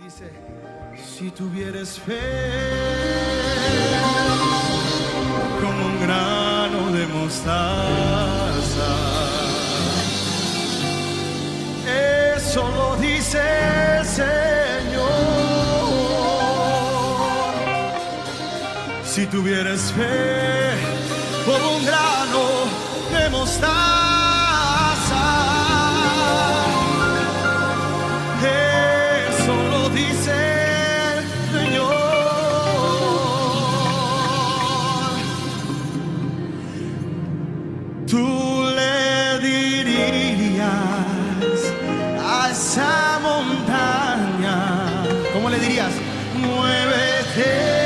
dice: si tuvieres fe como un grano de mostaza. Eso lo dice el Señor. Si tuvieres fe como un grano de mostaza, eso lo dice el Señor. Tú le dirías a esa montaña, ¿cómo le dirías? Muévete.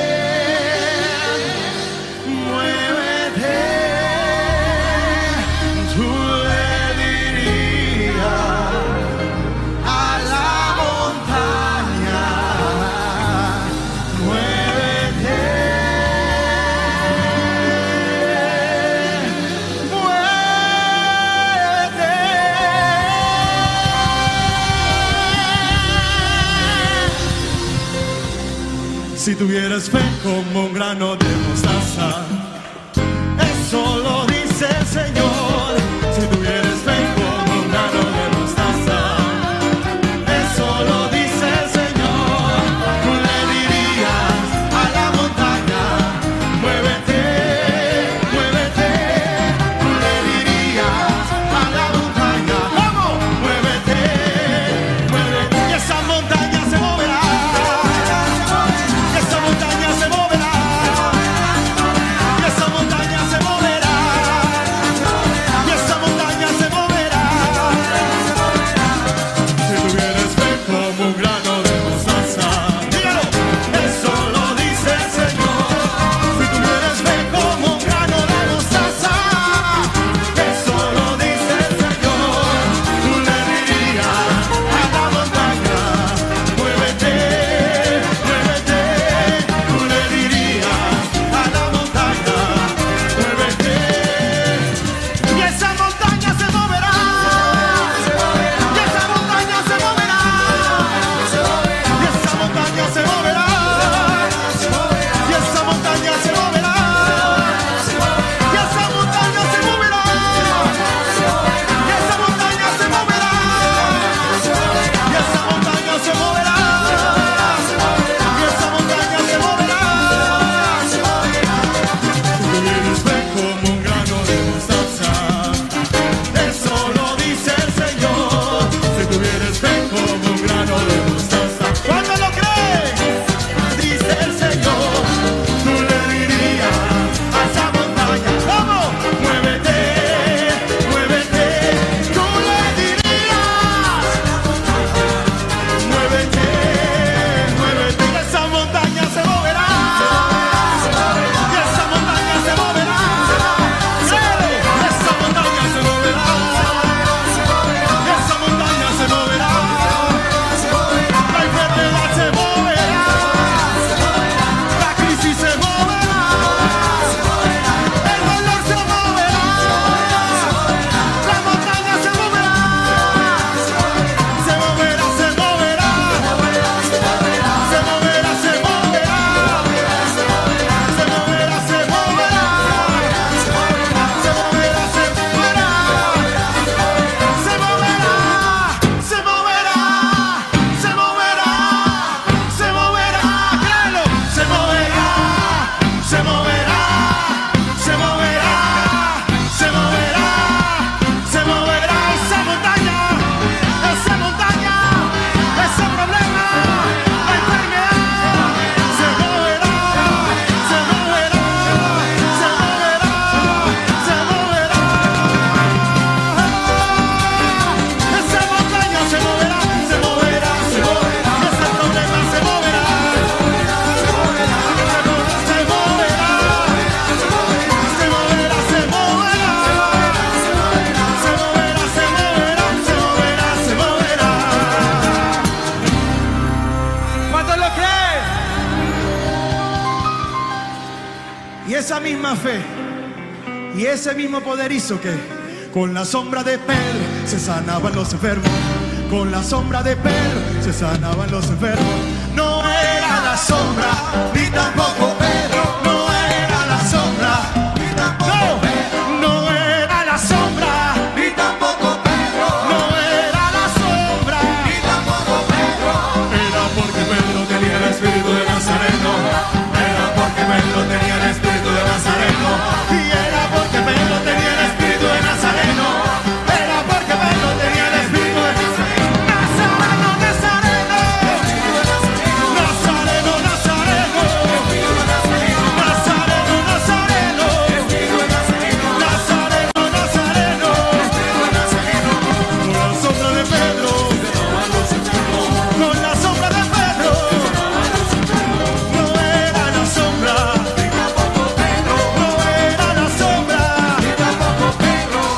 Si tuvieras fe como un grano de mostaza, eso lo dice el Señor. Si tuvieras fe como un grano de mostaza, eso lo dice el Señor. Tú le dirías a la montaña: muévete, muévete. Tú le dirías a la montaña: vamos, muévete, muévete. Y esa montaña se moverá. Esa montaña se moverá. Y esa montaña se moverá. Y esa montaña se moverá. Si tuvieras fe como un grano de mostaza, dígalo, eso lo dice el Señor. Si tuvieras fe como un grano de mostaza, eso lo dice el Señor. Tú le dirías a la montaña: muévete, muévete. Tú le dirías a la montaña: muévete. Y esa montaña se moverá. Y esa montaña se moverá. Y esa montaña se moverá. Y esa montaña se moverá. Y esa montaña se moverá. Y esa montaña se moverá. Y esa montaña se moverá. Y esa montaña se moverá. Si tuvieras fe como un grano de mostaza, eso lo dice el Señor. Si tuvieras fe como un grano de mostaza, ¿cuándo lo crees? Dice el Señor. Tú le dirías a esa montaña: vamos, muévete, muévete. Tú le dirías: muévete, muévete. Y esa montaña se moverá. Y esa montaña se moverá. Esa montaña se moverá. Esa montaña se moverá. La enfermedad se moverá. La crisis se moverá. El dolor se moverá. La montaña se moverá. Se moverá, se moverá. Se moverá, se moverá. Se moverá, se moverá. Se moverá, se moverá. Se moverá, se moverá. Se moverá, se moverá. Se moverá, se moverá. Créelo. Se moverá, se moverá. Se moverá, se moverá. Se moverá esa montaña, esa montaña, ese problema, la enfermedad. Se moverá, se moverá. Se moverá, se moverá. Esa montaña se moverá, se moverá, se moverá. Ese problema se moverá, se moverá, se moverá. Se moverá, se moverá. Se moverá, se moverá. Se moverá, se moverá. Se moverá, se moverá. ¿Cuántos lo creen? Y esa misma fe y ese mismo poder hizo que con la sombra de Pedro se sanaban los enfermos. Con la sombra de Pedro se sanaban los enfermos. No era la sombra, ni tampoco Pedro. No era la sombra, ni tampoco Pedro. No era la sombra, ni tampoco Pedro. No era la sombra, ni tampoco Pedro. Era porque Pedro tenía el espíritu de Nazareno. Era porque Pedro tenía el espíritu de Nazareno. Y era porque Pedro tenía el espíritu de Nazareno. Era porque Pedro tenía el espíritu de Nazareno. Nazareno, Nazareno. Nazareno, Nazareno. Nazareno, Nazareno. Nazareno, Nazareno. Con la sombra de Pedro. Con la sombra de Pedro. No era la sombra. No era la sombra.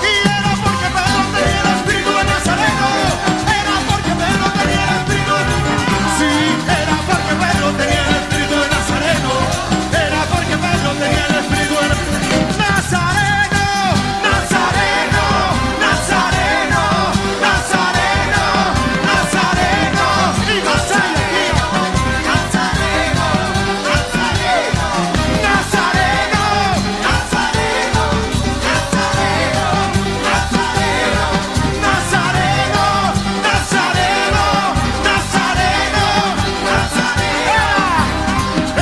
Y era porque Pedro tenía el espíritu de Nazareno. Era porque Pedro tenía el espíritu de Sí, era porque Pedro tenía el espíritu de Nazareno. Era porque Pedro tenía el espíritu de Nazareno. Nazareno, Nazareno, Nazareno, Nazareno. Y Nazareno, Nazareno, Nazareno, Nazareno, Nazareno, Nazareno, Nazareno, Nazareno, Nazareno.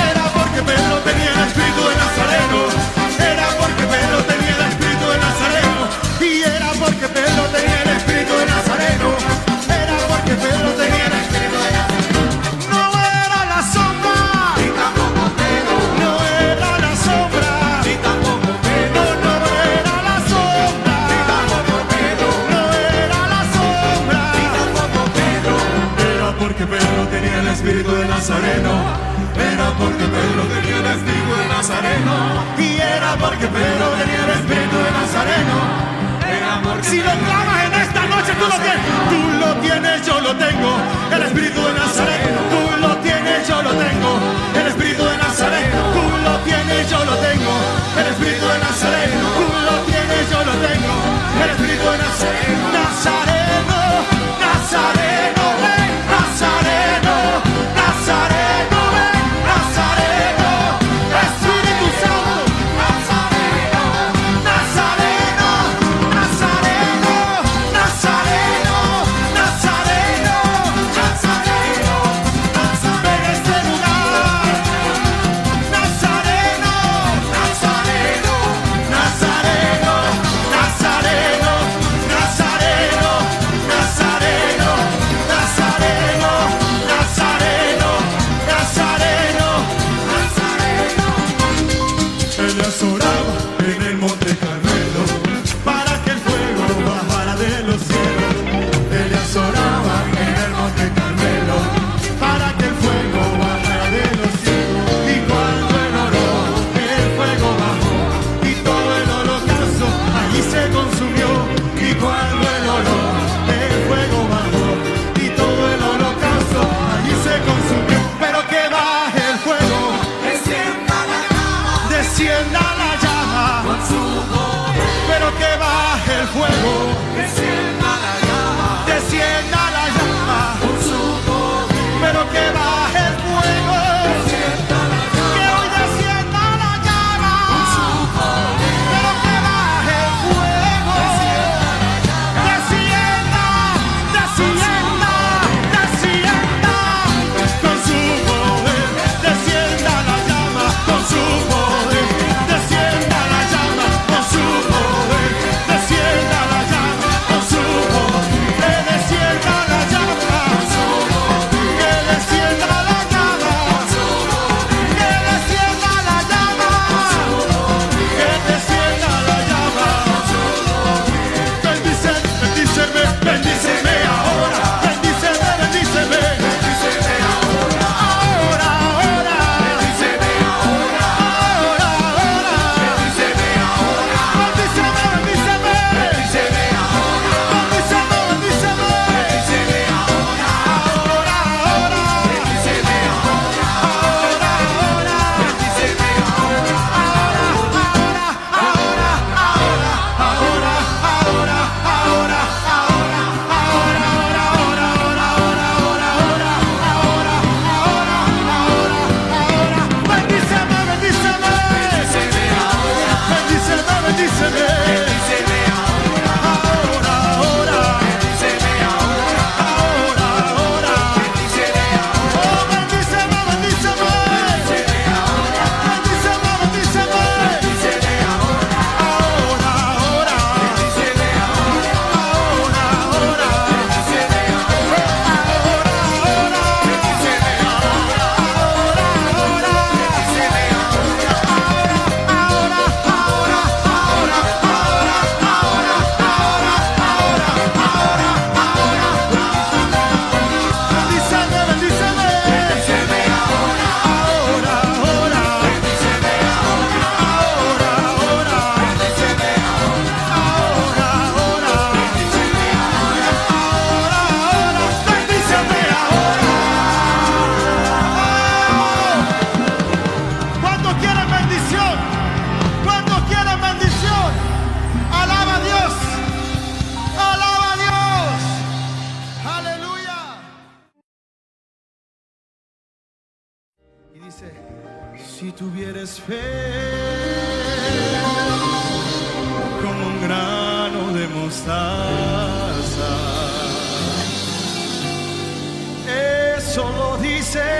Era porque Pedro tenía el espíritu de Nazareno. Era porque Pedro tenía el espíritu de Nazareno. Y era porque Pedro tenía el espíritu de Nazareno. Era porque Pedro tenía el espíritu de Nazareno. No era la sombra, ni tampoco Pedro. No era la sombra, ni tampoco Pedro. No era la sombra, ni tampoco Pedro. No era la sombra, ni tampoco Pedro. Era porque Pedro tenía el espíritu de Nazareno. Era porque Pedro tenía el espíritu de Nazareno. Y era porque Pedro tenía el espíritu de Nazareno. Si lo clamas en esta noche, tú lo tienes. Tú lo tienes, yo lo tengo. El espíritu de Nazareno. Tú lo tienes, yo lo tengo. El espíritu de Nazareno. Tú lo tienes, yo lo tengo. El espíritu de Nazareno. Tú lo tienes, yo lo tengo. El espíritu de Nazareno. Nazareno, Nazareno, ven, Nazareno, Nazareno, ven, Nazareno, Espíritu Santo, Nazareno, Nazareno, Nazareno, Nazareno, Nazareno, Nazareno, Nazareno, ven a este lugar, Nazareno, Nazareno, Nazareno, Nazareno, Nazareno, Nazareno, Nazareno, Nazareno, Nazareno, Nazareno. Elías oraba en el monte Carmelo para que el fuego bajara de los cielos. Elías oraba en el monte Carmelo para que el fuego bajara de los cielos. Y cuando él oró, el fuego bajó y todo el holocausto allí se consumió. Y cuando él oró, el fuego bajó y todo el holocausto allí se consumió. Pero que baje el fuego, descienda la llama, pero que baje el fuego, descienda la llama, pero que baje el fuego, que hoy descienda la llama, pero que baje el fuego, descienda, descienda, descienda, con su poder, descienda la llama, con su poder, descienda la llama, con su poder, descienda la llama, con su poder, que descienda la llama, que descienda la llama, que descienda la llama, que descienda la llama. Bendíceme, bendíceme, bendíceme ahora, bendíceme, bendíceme, bendíceme ahora, ahora, ahora, bendíceme ahora, ahora, ahora, bendíceme ahora, bendíceme, bendíceme, bendíceme ahora, bendíceme, bendíceme, bendíceme ahora, ahora, ahora, bendíceme ahora, ahora, ahora, bendíceme ahora, ahora, ahora, ahora, ahora, ahora, ahora, ahora, ahora, ahora, ahora, Si tuvieres fe como un grano de mostaza. Eso lo dice